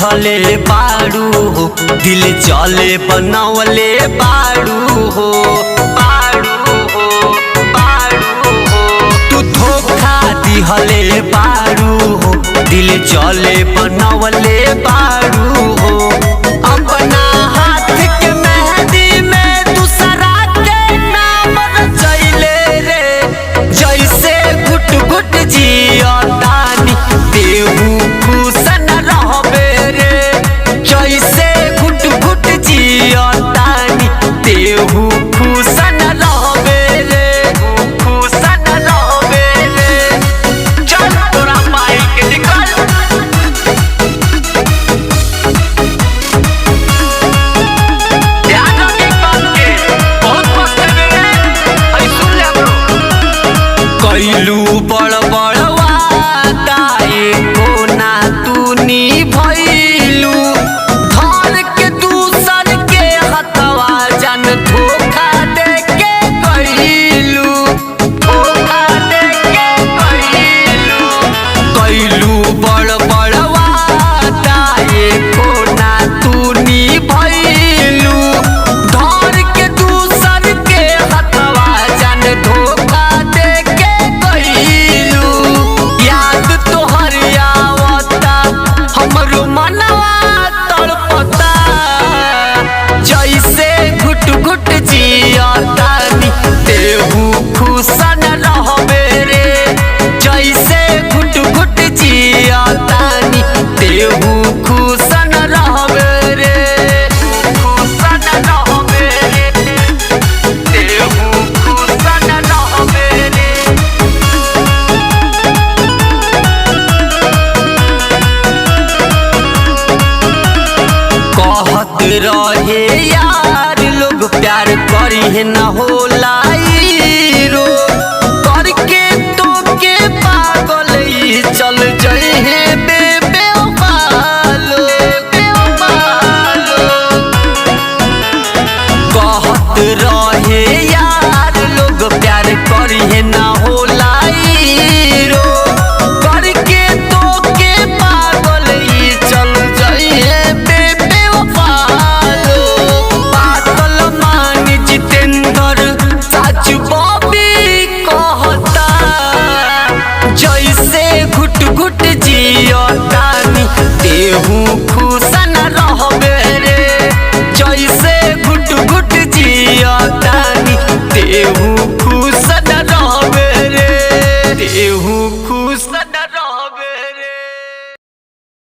दिहले बाड़ू हो, दिल चले बनवले बाड़ू हो, बाड़ू हो, बाड़ू हो। तू धोखा दिहले बाड़ू हो, दिल चले बनवले बाड़ू हो। अपना हाथ के मेहंदी में दूसरा के नाम रचैले रे, जैसे घुट घुट जियतानी देहू खुश न रहबे रे, जैसे घुट घुट जियतानी देहू खुश न रहबे रे, खुश न रहबे रे। चल तोरा माई के निकल ध्यान रखी बात के, बहुत मस्त है रे, ऐ सुन ले ब्रो। कैलू बड़ बड़ वादा एको ना तू निभैलू, धर के दूसर के हथवा जन धोखा दे के कैलू, धोखा दे के कैलू। कैलू बड़ बड़ वादा एको ना तू निभैलू, धर के दूसर के हथवा जन धोखा दे के कैलू। याद तोहर आवता हमरो मनवा तड़पता, जैसे घुट घुट जियतानी देहू खुश न रहबे रे, जैसे घुट घुट जियतानी देहू खुश न रहबे रे, खुश न रहबे रे, देहू खुश न रहबे रे। कहत रहे यार लोग प्यार करी न होला रो,